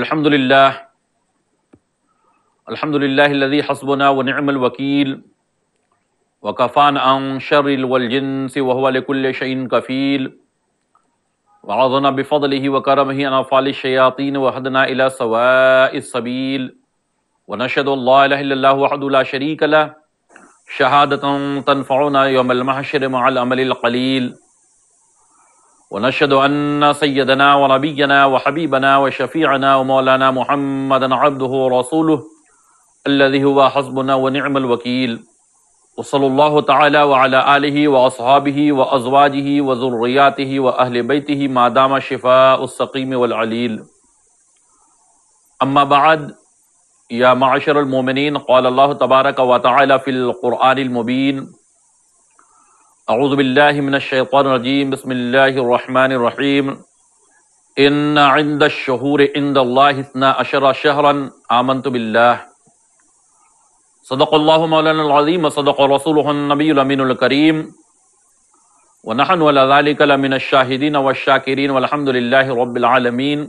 الحمد للہ الذی حسبنا ونعم الوکیل وکفانا عن شر والجنس وهو لكل شيء کفیل وعظنا بفضله وكرمه عن افعال الشیاطین وهدنا الى سواء السبیل ونشهد ان لا اله الا الله وحده لا شريك له شهادة تنفعنا يوم المحشر مع العمل القليل ونشهد أن سيدنا ونبينا وحبيبنا وشفيعنا ومولانا محمدا عبده ورسوله الذي هو حسبنا ونعم الوكيل وصلى الله تعالى وعلى آله وأصحابه وأزواجه وذرياته وأهل بيته ما دام شفاء السقيم والعليل. أما بعد، يا معشر المؤمنين، قال الله تبارك وتعالى في القرآن المبين: اعوذ باللہ من الشیطان الرجیم، بسم اللہ الرحمن الرحیم. ان عند الشہور عند اللہ 12 شہرا آمنت باللہ. صدق اللہ مولانا العظیم وصدق رسولہ النبی الامین الکریم ونحن علی ذلک لمن الشاہدین والشاکرین والحمد للہ رب العالمین.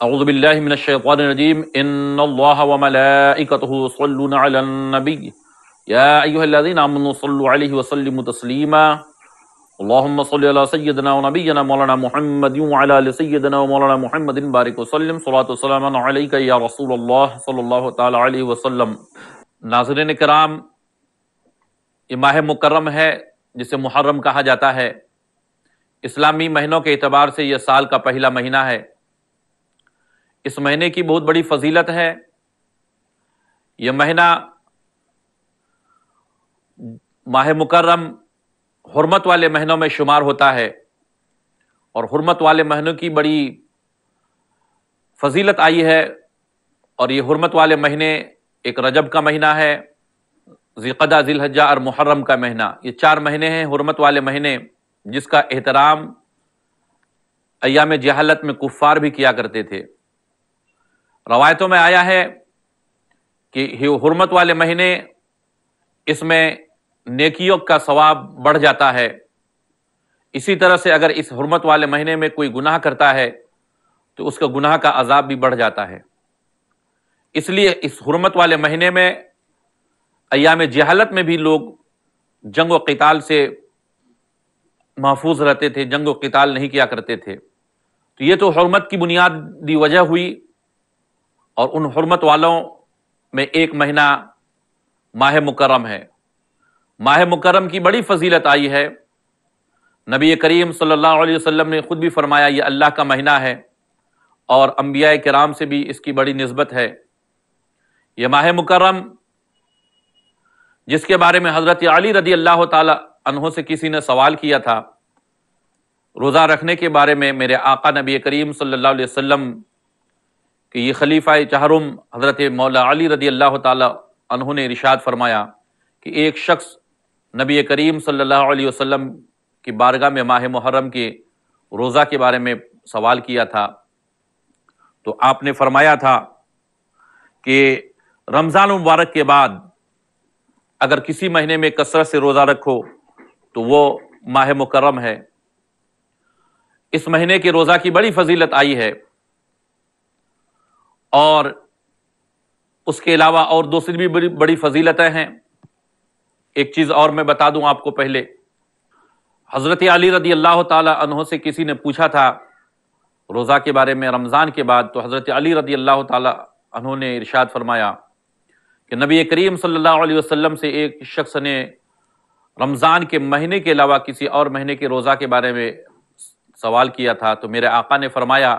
اعوذ باللہ من الشیطان الرجیم. ان اللہ وملائکتہ یصلون علی النبی یا ایھا الذین آمنوا صلوا علیہ وسلموا تسلیما. اللہم صل علی سیدنا و نبینا مولانا محمد وعلی آل سیدنا و مولانا محمد بارک وسلم. صلاۃ وسلام علیک یا رسول اللہ صلی اللہ تعالی علیہ وسلم. ناظرین کرام، یہ ماہ مکرم ہے جسے محرم کہا جاتا ہے. اسلامی مہینوں کے اعتبار سے یہ سال کا پہلا مہینہ ہے. اس مہینے کی بہت بڑی فضیلت ہے. یہ مہینہ ماہ مکرم حرمت والے مہینوں میں شمار ہوتا ہے، اور حرمت والے مہینوں کی بڑی فضیلت آئی ہے. اور یہ حرمت والے مہینے ایک رجب کا مہینہ ہے، ذی القعدہ، ذی الحجہ اور محرم کا مہینہ. یہ 4 مہینے ہیں حرمت والے مہینے، جس کا احترام ایام جہالت میں کفار بھی کیا کرتے تھے. روایتوں میں آیا ہے کہ حرمت والے مہینے، اس میں نیکیوں کا ثواب بڑھ جاتا ہے. اسی طرح سے اگر اس حرمت والے مہینے میں کوئی گناہ کرتا ہے تو اس کا گناہ کا عذاب بھی بڑھ جاتا ہے. اس لیے اس حرمت والے مہینے میں ایام جہالت میں بھی لوگ جنگ و قتال سے محفوظ رہتے تھے، جنگ و قتال نہیں کیا کرتے تھے. تو یہ تو حرمت کی بنیادی وجہ ہوئی. اور ان حرمت والوں میں ایک مہینہ ماہ مکرم ہے. ماہ مکرم کی بڑی فضیلت آئی ہے. نبی کریم صلی اللہ علیہ وسلم نے خود بھی فرمایا یہ اللہ کا مہینہ ہے، اور انبیاء کرام سے بھی اس کی بڑی نسبت ہے. یہ ماہ مکرم، جس کے بارے میں حضرت علی رضی اللہ تعالی عنہ سے کسی نے سوال کیا تھا روزہ رکھنے کے بارے میں، میرے آقا نبی کریم صلی اللہ علیہ وسلم کہ یہ خلیفہ چہرم حضرت مولا علی رضی اللہ تعالی عنہ نے ارشاد فرمایا کہ ایک شخص نبی کریم صلی اللہ علیہ وسلم کی بارگاہ میں ماہ محرم کے روزہ کے بارے میں سوال کیا تھا. تو آپ نے فرمایا تھا کہ رمضان مبارک کے بعد اگر کسی مہینے میں کثرت سے روزہ رکھو تو وہ ماہ مکرم ہے. اس مہینے کے روزہ کی بڑی فضیلت آئی ہے. اور اس کے علاوہ اور دوسری بھی بڑی فضیلتیں ہیں. ایک چیز اور میں بتا دوں آپ کو. پہلے حضرت علی رضی اللہ تعالی عنہ سے کسی نے پوچھا تھا روزہ کے بارے میں رمضان کے بعد، تو حضرت علی رضی اللہ تعالی عنہ نے ارشاد فرمایا کہ نبی کریم صلی اللہ علیہ وسلم سے ایک شخص نے رمضان کے مہینے کے علاوہ کسی اور مہینے کے روزہ کے بارے میں سوال کیا تھا. تو میرے آقا نے فرمایا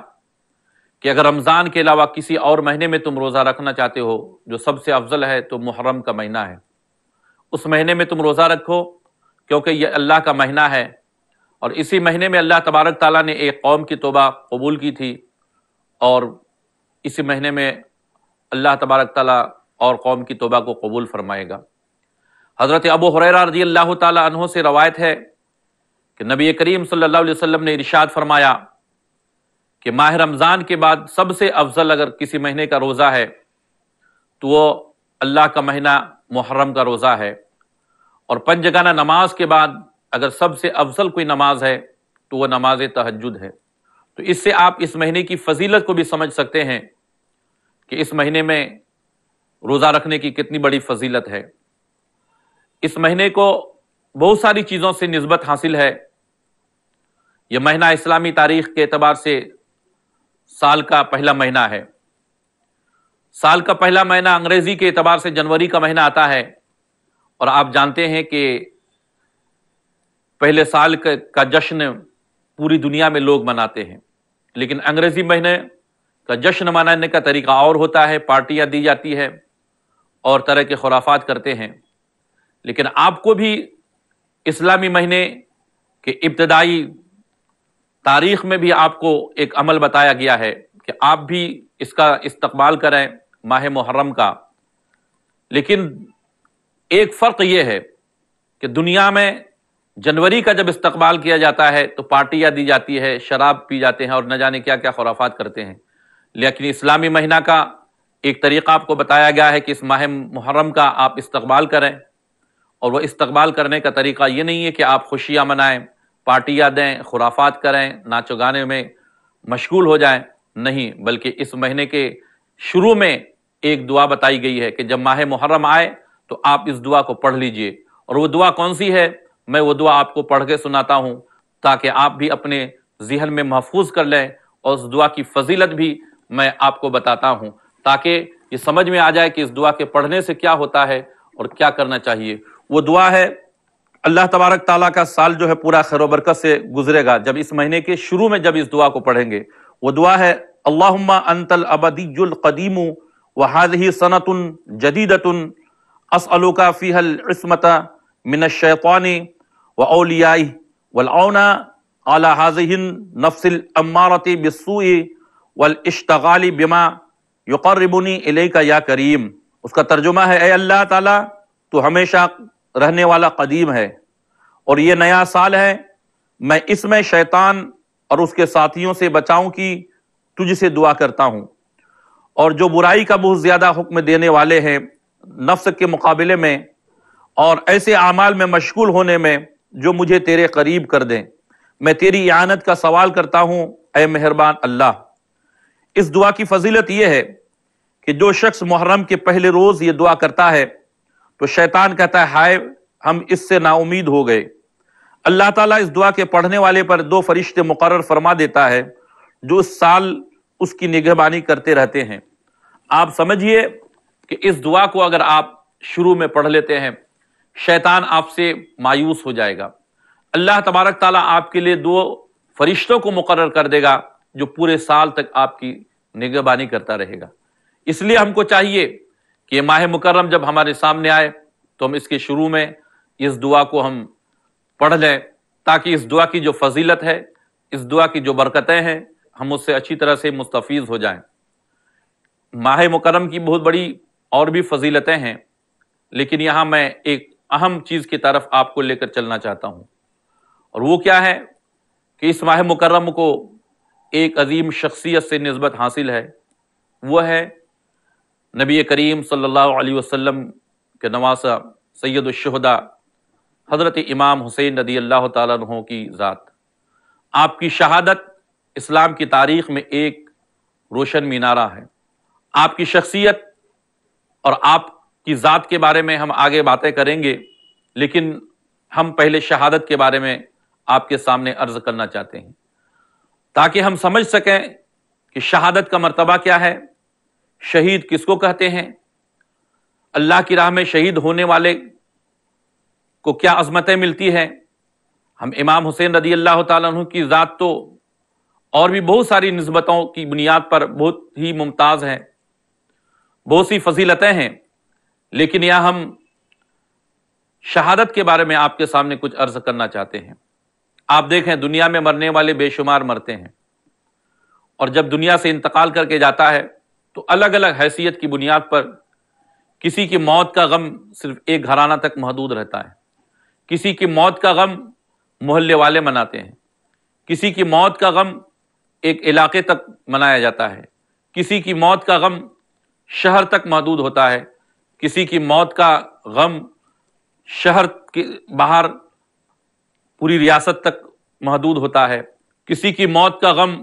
کہ اگر رمضان کے علاوہ کسی اور مہینے میں تم روزہ رکھنا چاہتے ہو جو سب سے افضل ہے تو محرم کا مہینہ ہے. اس مہینے میں تم روزہ رکھو، کیونکہ یہ اللہ کا مہینہ ہے. اور اسی مہینے میں اللہ تبارک تعالیٰ نے ایک قوم کی توبہ قبول کی تھی، اور اسی مہینے میں اللہ تبارک تعالیٰ اور قوم کی توبہ کو قبول فرمائے گا. حضرت ابو ہریرہ رضی اللہ تعالیٰ عنہ سے روایت ہے کہ نبی کریم صلی اللہ علیہ وسلم نے ارشاد فرمایا کہ ماہ رمضان کے بعد سب سے افضل اگر کسی مہینے کا روزہ ہے تو وہ اللہ کا مہینہ محرم کا روزہ ہے. اور 5 جگانہ نماز کے بعد اگر سب سے افضل کوئی نماز ہے تو وہ نماز تہجد ہے. تو اس سے آپ اس مہینے کی فضیلت کو بھی سمجھ سکتے ہیں کہ اس مہینے میں روزہ رکھنے کی کتنی بڑی فضیلت ہے۔ اس مہینے کو بہت ساری چیزوں سے نسبت حاصل ہے۔ یہ مہینہ اسلامی تاریخ کے اعتبار سے سال کا پہلا مہینہ ہے۔ سال کا پہلا مہینہ انگریزی کے اعتبار سے جنوری کا مہینہ آتا ہے، اور آپ جانتے ہیں کہ پہلے سال کا جشن پوری دنیا میں لوگ مناتے ہیں، لیکن انگریزی مہینے کا جشن منانے کا طریقہ اور ہوتا ہے، پارٹیاں دی جاتی ہے اور طرح کے خرافات کرتے ہیں۔ لیکن آپ کو بھی اسلامی مہینے کے ابتدائی تاریخ میں بھی آپ کو ایک عمل بتایا گیا ہے کہ آپ بھی اس کا استقبال کریں، ماہ محرم کا۔ لیکن ایک فرق یہ ہے کہ دنیا میں جنوری کا جب استقبال کیا جاتا ہے تو پارٹیاں دی جاتی ہے، شراب پی جاتے ہیں اور نہ جانے کیا کیا خرافات کرتے ہیں، لیکن اسلامی مہینہ کا ایک طریقہ آپ کو بتایا گیا ہے کہ اس ماہ محرم کا آپ استقبال کریں، اور وہ استقبال کرنے کا طریقہ یہ نہیں ہے کہ آپ خوشیاں منائیں، پارٹیاں دیں، خرافات کریں، ناچ و گانے میں مشغول ہو جائیں، نہیں، بلکہ اس مہینے کے شروع میں ایک دعا بتائی گئی ہے کہ جب ماہ محرم آئے تو آپ اس دعا کو پڑھ لیجئے۔ اور وہ دعا کون سی ہے؟ میں وہ دعا آپ کو پڑھ کے سناتا ہوں تاکہ آپ بھی اپنے ذہن میں محفوظ کر لیں، اور اس دعا کی فضیلت بھی میں آپ کو بتاتا ہوں تاکہ یہ سمجھ میں آ جائے کہ اس دعا کے پڑھنے سے کیا ہوتا ہے اور کیا کرنا چاہیے۔ وہ دعا ہے، اللہ تبارک تعالیٰ کا سال جو ہے پورا خیر و برکت سے گزرے گا جب اس مہینے کے شروع میں جب اس دعا کو پڑھیں گے۔ وہ دعا ہے، اللہم انت الابدی القدیم وہذہ سنۃ جدیدۃ اسألک فیہا العصمۃ من الشیطان واولیائہ والعون علی ہذہ النفس الامارۃ بالسوء والاشتغال بما یقربنی الیک یا کریم۔ اس کا ترجمہ ہے، اے اللہ تعالیٰ تو ہمیشہ رہنے والا قدیم ہے، اور یہ نیا سال ہے، میں اس میں شیطان اور اس کے ساتھیوں سے بچاؤں کی تجھ سے دعا کرتا ہوں، اور جو برائی کا بہت زیادہ حکم دینے والے ہیں نفس کے مقابلے میں، اور ایسے اعمال میں مشغول ہونے میں جو مجھے تیرے قریب کر دیں، میں تیری اعانت کا سوال کرتا ہوں اے مہربان اللہ۔ اس دعا کی فضیلت یہ ہے کہ جو شخص محرم کے پہلے روز یہ دعا کرتا ہے تو شیطان کہتا ہے ہائے ہم اس سے نا امید ہو گئے۔ اللہ تعالیٰ اس دعا کے پڑھنے والے پر 2 فرشتے مقرر فرما دیتا ہے جو اس سال اس کی نگہبانی کرتے رہتے ہیں۔ آپ سمجھیے کہ اس دعا کو اگر آپ شروع میں پڑھ لیتے ہیں، شیطان آپ سے مایوس ہو جائے گا۔ اللہ تبارک تعالیٰ آپ کے لیے 2 فرشتوں کو مقرر کر دے گا جو پورے سال تک آپ کی نگہبانی کرتا رہے گا۔ اس لیے ہم کو چاہیے کہ یہ ماہ مکرم جب ہمارے سامنے آئے تو ہم اس کے شروع میں اس دعا کو ہم پڑھ لیں تاکہ اس دعا کی جو فضیلت ہے، اس دعا کی جو برکتیں ہیں، ہم اس سے اچھی طرح سے مستفیض ہو جائیں۔ ماہ مکرم کی بہت بڑی اور بھی فضیلتیں ہیں، لیکن یہاں میں ایک اہم چیز کی طرف آپ کو لے کر چلنا چاہتا ہوں، اور وہ کیا ہے کہ اس ماہ مکرم کو ایک عظیم شخصیت سے نسبت حاصل ہے، وہ ہے نبی کریم صلی اللہ علیہ وسلم کے نواسہ سید الشہداء حضرت امام حسین رضی اللہ تعالیٰ عنہ کی ذات۔ آپ کی شہادت اسلام کی تاریخ میں ایک روشن مینارہ ہے۔ آپ کی شخصیت اور آپ کی ذات کے بارے میں ہم آگے باتیں کریں گے، لیکن ہم پہلے شہادت کے بارے میں آپ کے سامنے عرض کرنا چاہتے ہیں تاکہ ہم سمجھ سکیں کہ شہادت کا مرتبہ کیا ہے، شہید کس کو کہتے ہیں، اللہ کی راہ میں شہید ہونے والے کو کیا عظمتیں ملتی ہیں۔ ہم امام حسین رضی اللہ تعالیٰ عنہ کی ذات تو اور بھی بہت ساری نسبتوں کی بنیاد پر بہت ہی ممتاز ہیں، بہت سی فضیلتیں ہیں، لیکن یہاں ہم شہادت کے بارے میں آپ کے سامنے کچھ عرض کرنا چاہتے ہیں۔ آپ دیکھیں دنیا میں مرنے والے بے شمار مرتے ہیں، اور جب دنیا سے انتقال کر کے جاتا ہے تو الگ الگ حیثیت کی بنیاد پر کسی کی موت کا غم صرف ایک گھرانہ تک محدود رہتا ہے، کسی کی موت کا غم محلے والے مناتے ہیں، کسی کی موت کا غم ایک علاقے تک منایا جاتا ہے، کسی کی موت کا غم شہر تک محدود ہوتا ہے، کسی کی موت کا غم شہر کے باہر پوری ریاست تک محدود ہوتا ہے، کسی کی موت کا غم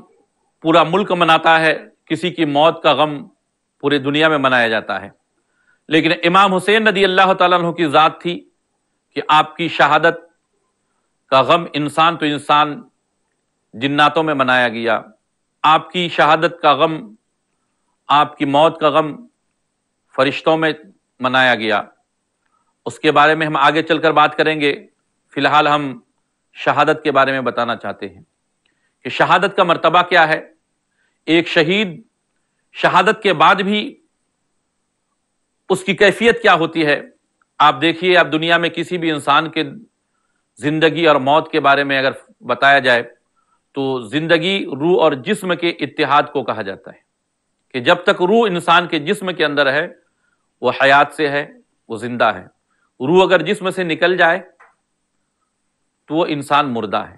پورا ملک مناتا ہے، کسی کی موت کا غم پوری دنیا میں منایا جاتا ہے، لیکن امام حسین رضی اللہ تعالیٰ عنہ کی ذات تھی کہ آپ کی شہادت کا غم انسان تو انسان جناتوں میں منایا گیا، آپ کی شہادت کا غم، آپ کی موت کا غم فرشتوں میں منایا گیا۔ اس کے بارے میں ہم آگے چل کر بات کریں گے، فی الحال ہم شہادت کے بارے میں بتانا چاہتے ہیں کہ شہادت کا مرتبہ کیا ہے۔ ایک شہید شہادت کے بعد بھی اس کی کیفیت کیا ہوتی ہے۔ آپ دیکھیے، آپ دنیا میں کسی بھی انسان کے زندگی اور موت کے بارے میں اگر بتایا جائے تو زندگی روح اور جسم کے اتحاد کو کہا جاتا ہے، کہ جب تک روح انسان کے جسم کے اندر ہے وہ حیات سے ہے، وہ زندہ ہے۔ روح اگر جسم سے نکل جائے تو وہ انسان مردہ ہے۔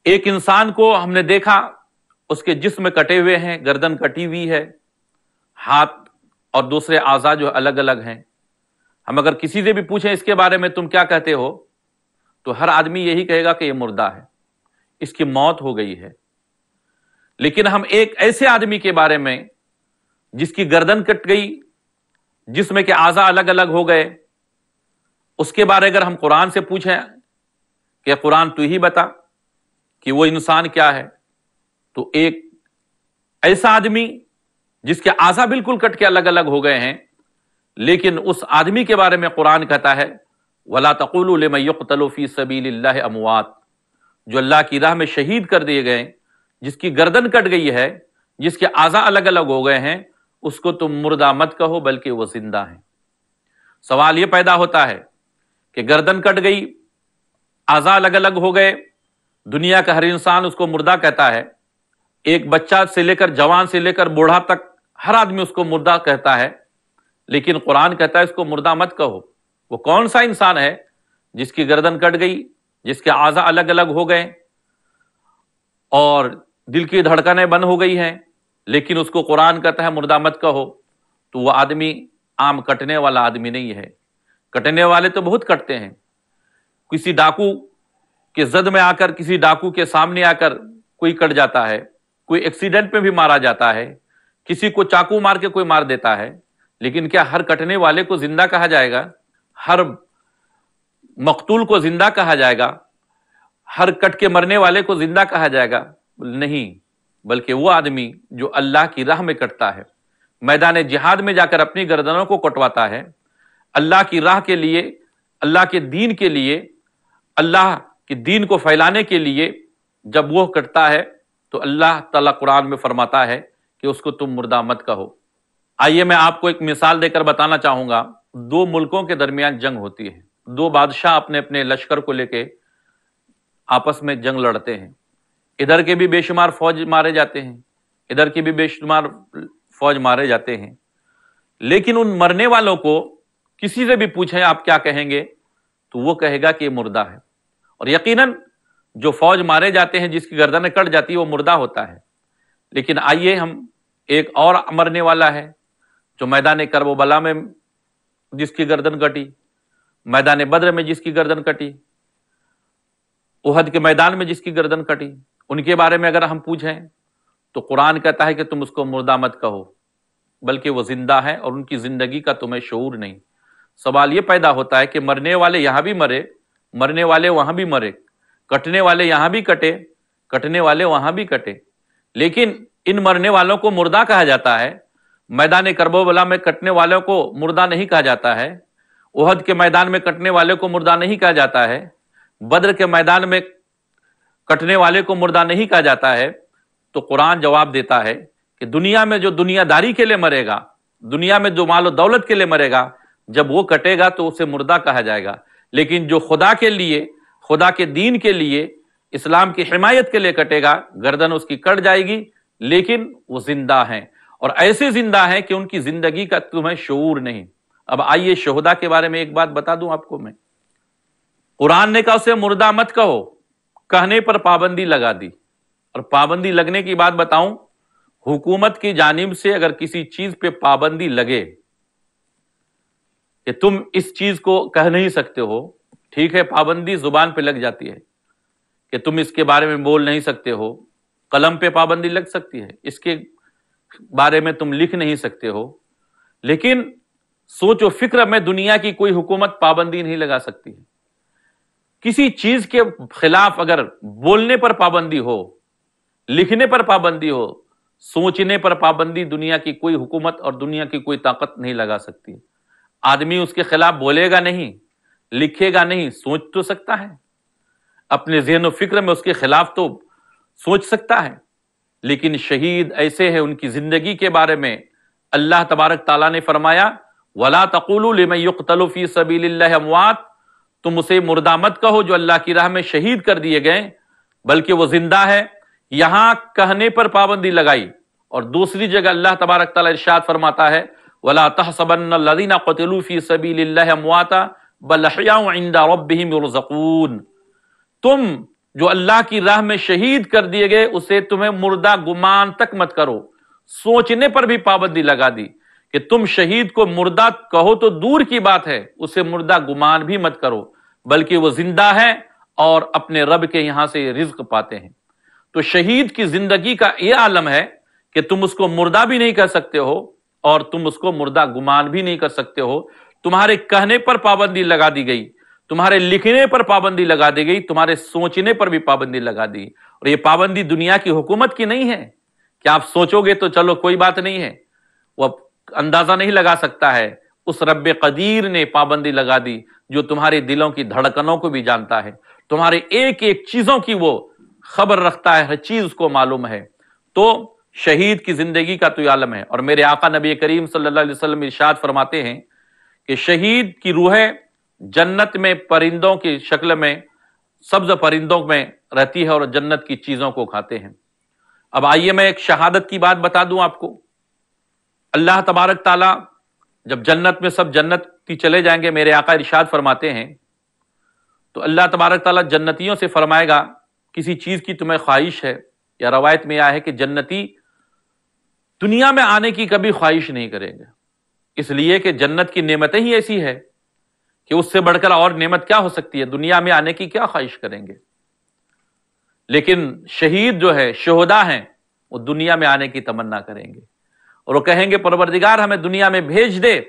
ایک انسان کو ہم نے دیکھا، اس کے جسم کٹے ہوئے ہیں، گردن کٹی ہوئی ہے، ہاتھ اور دوسرے اعضاء جو الگ الگ ہیں۔ ہم اگر کسی سے بھی پوچھیں اس کے بارے میں تم کیا کہتے ہو، تو ہر آدمی یہی کہے گا کہ یہ مردہ ہے، اس کی موت ہو گئی ہے۔ لیکن ہم ایک ایسے آدمی کے بارے میں جس کی گردن کٹ گئی، جسم کے اعضاء الگ الگ ہو گئے، اس کے بارے اگر ہم قرآن سے پوچھیں کہ قرآن تو ہی بتا کہ وہ انسان کیا ہے، تو ایک ایسا آدمی جس کے اعضاء بالکل کٹ کے الگ الگ ہو گئے ہیں، لیکن اس آدمی کے بارے میں قرآن کہتا ہے وَلَا تَقُولُوا لِمَن يُقْتَلُ فِي سَبِيلِ اللَّهِ اموات، جو اللہ کی راہ میں شہید کر دیے گئے، جس کی گردن کٹ گئی ہے، جس کے اعضاء الگ الگ ہو گئے ہیں، اس کو تم مردہ مت کہو بلکہ وہ زندہ ہیں۔ سوال یہ پیدا ہوتا ہے کہ گردن کٹ گئی، اعضاء الگ الگ ہو گئے، دنیا کا ہر انسان اس کو مردہ کہتا ہے، ایک بچہ سے لے کر جوان سے لے کر بوڑھا تک ہر آدمی اس کو مردہ کہتا ہے، لیکن قرآن کہتا ہے اس کو مردہ مت کہو۔ وہ کون سا انسان ہے جس کی گردن کٹ گئی، جس کے اعضاء الگ الگ ہو گئے اور دل کی دھڑکنیں بند ہو گئی ہیں، لیکن اس کو قرآن کہتا ہے مردہ مت کہو؟ تو وہ آدمی عام کٹنے والا آدمی نہیں ہے۔ کٹنے والے تو بہت کٹتے ہیں، کسی ڈاکو کے زد میں آ کر، کسی ڈاکو کے سامنے آ کر کوئی کٹ جاتا ہے، کوئی ایکسیڈنٹ میں بھی مارا جاتا ہے، کسی کو چاقو مار کے کوئی مار دیتا ہے، لیکن کیا ہر کٹنے والے کو زندہ کہا جائے گا؟ ہر مقتول کو زندہ کہا جائے گا؟ ہر کٹ کے مرنے والے کو زندہ کہا جائے گا؟ نہیں، بلکہ وہ آدمی جو اللہ کی راہ میں کٹتا ہے، میدان جہاد میں جا کر اپنی گردنوں کو کٹواتا ہے، اللہ کی راہ کے لیے، اللہ کے دین کے لیے، اللہ کے دین کو پھیلانے کے لیے جب وہ کٹتا ہے تو اللہ تعالیٰ قرآن میں فرماتا ہے کہ اس کو تم مردہ مت کہو۔ آئیے میں آپ کو ایک مثال دے کر بتانا چاہوں گا۔ دو ملکوں کے درمیان جنگ ہوتی ہے، دو بادشاہ اپنے اپنے لشکر کو لے کے آپس میں جنگ لڑتے ہیں، ادھر کے بھی بے شمار فوج مارے جاتے ہیں، ادھر کے بھی بے شمار فوج مارے جاتے ہیں، لیکن ان مرنے والوں کو کسی سے بھی پوچھیں آپ کیا کہیں گے تو وہ کہے گا کہ یہ مردہ ہے۔ اور یقیناً جو فوج مارے جاتے ہیں، جس کی گردنیں کٹ جاتی ہے، وہ مردہ ہوتا ہے۔ لیکن آئیے ہم ایک اور مرنے والا ہے جو میدان کرب و بلا میں جس کی گردن کٹی، میدان بدر میں جس کی گردن کٹی، احد کے میدان میں جس کی گردن کٹی، ان کے بارے میں اگر ہم پوچھیں تو قرآن کہتا ہے کہ تم اس کو مردہ مت کہو بلکہ وہ زندہ ہے اور ان کی زندگی کا تمہیں شعور نہیں۔ سوال یہ پیدا ہوتا ہے کہ مرنے والے یہاں بھی مرے، مرنے والے وہاں بھی مرے، کٹنے والے یہاں بھی کٹے، کٹنے والے وہاں بھی کٹے، لیکن ان مرنے والوں کو مردہ کہا جاتا ہے، میدان کرب و بلا میں کٹنے والوں کو مردہ نہیں کہا جاتا ہے، احد کے میدان میں کٹنے والے کو مردہ نہیں کہا جاتا ہے، بدر کے میدان میں کٹنے والے کو مردہ نہیں کہا جاتا ہے۔ تو قرآن جواب دیتا ہے کہ دنیا میں جو دنیا داری کے لیے مرے گا، دنیا میں جو مال و دولت کے لیے مرے گا، جب وہ کٹے گا تو اسے مردہ کہا جائے گا، لیکن جو خدا کے لیے، خدا کے دین کے لیے، اسلام کی حمایت کے لیے کٹے گا، گردن اس کی کٹ جائے گی، لیکن وہ زندہ ہیں، اور ایسے زندہ ہیں کہ ان کی زندگی کا تمہیں شعور نہیں۔ اب آئیے شہداء کے بارے میں ایک بات بتا دوں آپ کو میں۔ قرآن نے کہا اسے مردہ مت کہو، کہنے پر پابندی لگا دی، اور پابندی لگنے کی بات بتاؤں، حکومت کی جانب سے اگر کسی چیز پہ پابندی لگے کہ تم اس چیز کو کہہ نہیں سکتے ہو، ٹھیک ہے، پابندی زبان پہ لگ جاتی ہے کہ تم اس کے بارے میں بول نہیں سکتے ہو، قلم پہ پابندی لگ سکتی ہے، اس کے بارے میں تم لکھ نہیں سکتے ہو، لیکن سوچ و فکر میں دنیا کی کوئی حکومت پابندی نہیں لگا سکتی ہے۔ کسی چیز کے خلاف اگر بولنے پر پابندی ہو، لکھنے پر پابندی ہو، سوچنے پر پابندی دنیا کی کوئی حکومت اور دنیا کی کوئی طاقت نہیں لگا سکتی۔ آدمی اس کے خلاف بولے گا نہیں، لکھے گا نہیں، سوچ تو سکتا ہے، اپنے ذہن و فکر میں اس کے خلاف تو سوچ سکتا ہے، لیکن شہید ایسے ہیں، ان کی زندگی کے بارے میں اللہ تبارک تعالیٰ نے فرمایا وَلَا تَقُولُوا لِمَن يُقْتَلُ فِي سَبِيلِ اللَّهِ أَمْوَاتٌ، تم اسے مردہ مت کہو جو اللہ کی راہ میں شہید کر دیے گئے، بلکہ وہ زندہ ہے۔ یہاں کہنے پر پابندی لگائی، اور دوسری جگہ اللہ تبارک تعالیٰ ارشاد فرماتا ہے وَلَا تَحْسَبَنَّ الَّذِينَ قُتِلُوا فِي سَبِيلِ اللَّهِ أَمْوَاتًا بَلْ أَحْيَاءٌ عِندَ رَبِّهِمْ يُرْزَقُونَ، تم جو اللہ کی راہ میں شہید کر دیے گئے اسے تمہیں مردہ گمان تک مت کرو۔ سوچنے پر بھی پابندی لگا دی کہ تم شہید کو مردہ کہو تو دور کی بات ہے، اسے مردہ گمان بھی مت کرو، بلکہ وہ زندہ ہے اور اپنے رب کے یہاں سے رزق پاتے ہیں۔ تو شہید کی زندگی کا یہ عالم ہے کہ تم اس کو مردہ بھی نہیں کر سکتے ہو اور تم اس کو مردہ گمان بھی نہیں کر سکتے ہو۔ تمہارے کہنے پر پابندی لگا دی گئی، تمہارے لکھنے پر پابندی لگا دی گئی، تمہارے سوچنے پر بھی پابندی لگا دی، اور یہ پابندی دنیا کی حکومت کی نہیں ہے کہ آپ سوچو گے تو چلو کوئی بات نہیں ہے، وہ اندازہ نہیں لگا سکتا ہے۔ اس رب قدیر نے پابندی لگا دی جو تمہارے دلوں کی دھڑکنوں کو بھی جانتا ہے، تمہارے ایک ایک چیزوں کی وہ خبر رکھتا ہے، ہر چیز کو معلوم ہے۔ تو شہید کی زندگی کا تو یہ عالم ہے، اور میرے آقا نبی کریم صلی اللہ علیہ وسلم ارشاد فرماتے ہیں کہ شہید کی روحیں جنت میں پرندوں کی شکل میں، سبز پرندوں میں رہتی ہے اور جنت کی چیزوں کو کھاتے ہیں۔ اب آئیے میں ایک شہادت کی بات بتا دوں آپ کو۔ اللہ تبارک تعالیٰ جب جنت میں سب جنت کی چلے جائیں گے، میرے آقا ارشاد فرماتے ہیں تو اللہ تبارک تعالیٰ جنتیوں سے فرمائے گا کسی چیز کی تمہیں خواہش ہے؟ یا روایت میں آیا ہے کہ جنتی دنیا میں آنے کی کبھی خواہش نہیں کریں گے، اس لیے کہ جنت کی نعمتیں ہی ایسی ہے کہ اس سے بڑھ کر اور نعمت کیا ہو سکتی ہے، دنیا میں آنے کی کیا خواہش کریں گے۔ لیکن شہید جو ہے، شہداء ہیں، وہ دنیا میں آنے کی تمنا کریں گے، اور وہ کہیں گے پروردگار ہمیں دنیا میں بھیج دے،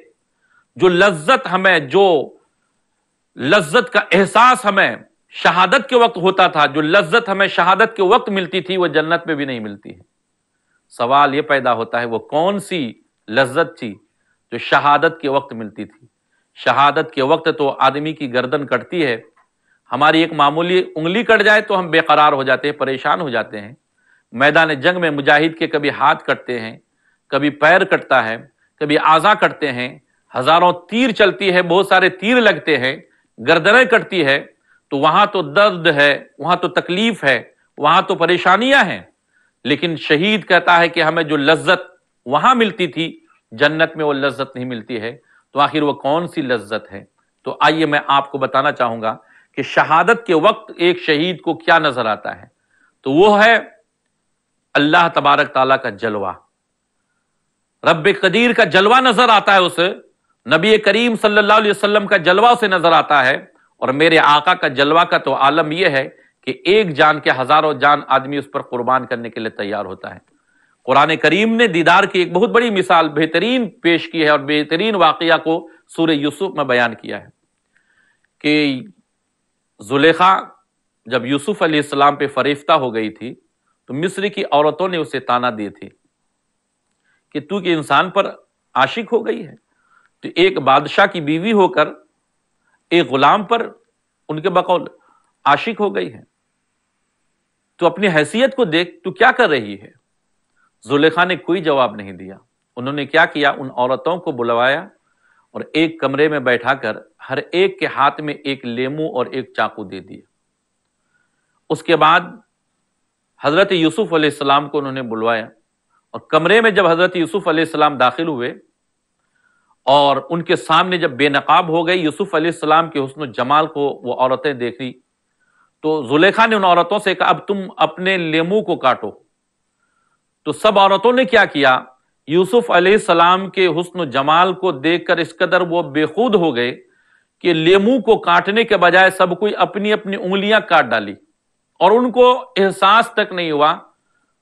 جو لذت ہمیں، جو لذت کا احساس ہمیں شہادت کے وقت ہوتا تھا، جو لذت ہمیں شہادت کے وقت ملتی تھی، وہ جنت میں بھی نہیں ملتی ہے۔ سوال یہ پیدا ہوتا ہے وہ کون سی لذت تھی جو شہادت کے وقت ملتی تھی؟ شہادت کے وقت تو آدمی کی گردن کٹتی ہے، ہماری ایک معمولی انگلی کٹ جائے تو ہم بے قرار ہو جاتے ہیں، پریشان ہو جاتے ہیں۔ میدان جنگ میں مجاہد کے کبھی ہاتھ کٹتے ہیں، کبھی پیر کٹتا ہے، کبھی اعضاء کٹتے ہیں، ہزاروں تیر چلتی ہے، بہت سارے تیر لگتے ہیں، گردنیں کٹتی ہے، تو وہاں تو درد ہے، وہاں تو تکلیف ہے، وہاں تو پریشانیاں ہیں۔ لیکن شہید کہتا ہے کہ ہمیں جو لذت وہاں ملتی تھی جنت میں وہ لذت نہیں ملتی ہے، تو آخر وہ کون سی لذت ہے؟ تو آئیے میں آپ کو بتانا چاہوں گا کہ شہادت کے وقت ایک شہید کو کیا نظر آتا ہے، تو وہ ہے اللہ تبارک تعالیٰ کا جلوہ، رب قدیر کا جلوہ نظر آتا ہے اسے، نبی کریم صلی اللہ علیہ وسلم کا جلوہ اسے نظر آتا ہے، اور میرے آقا کا جلوہ کا تو عالم یہ ہے کہ ایک جان کے ہزاروں جان آدمی اس پر قربان کرنے کے لیے تیار ہوتا ہے۔ قرآن کریم نے دیدار کی ایک بہت بڑی مثال بہترین پیش کی ہے، اور بہترین واقعہ کو سورہ یوسف میں بیان کیا ہے کہ زلیخا جب یوسف علیہ السلام پہ فریفتہ ہو گئی تھی تو مصر کی عورتوں نے اسے تانا دی تھی کہ تو کہ انسان پر عاشق ہو گئی ہے، تو ایک بادشاہ کی بیوی ہو کر ایک غلام پر ان کے بقول عاشق ہو گئی ہے، تو اپنی حیثیت کو دیکھ، تو کیا کر رہی ہے؟ زلیخا نے کوئی جواب نہیں دیا۔ انہوں نے کیا کیا، ان عورتوں کو بلوایا اور ایک کمرے میں بیٹھا کر ہر ایک کے ہاتھ میں ایک لیمو اور ایک چاقو دے دیا۔ اس کے بعد حضرت یوسف علیہ السلام کو انہوں نے بلوایا، اور کمرے میں جب حضرت یوسف علیہ السلام داخل ہوئے اور ان کے سامنے جب بے نقاب ہو گئی یوسف علیہ السلام کے حسن و جمال کو وہ عورتیں دیکھی، تو زلیخا نے ان عورتوں سے کہا اب تم اپنے لیمو کو کاٹو۔ تو سب عورتوں نے کیا کیا، یوسف علیہ السلام کے حسن و جمال کو دیکھ کر اس قدر وہ بے خود ہو گئے کہ لیمو کو کاٹنے کے بجائے سب کوئی اپنی اپنی انگلیاں کاٹ ڈالی، اور ان کو احساس تک نہیں ہوا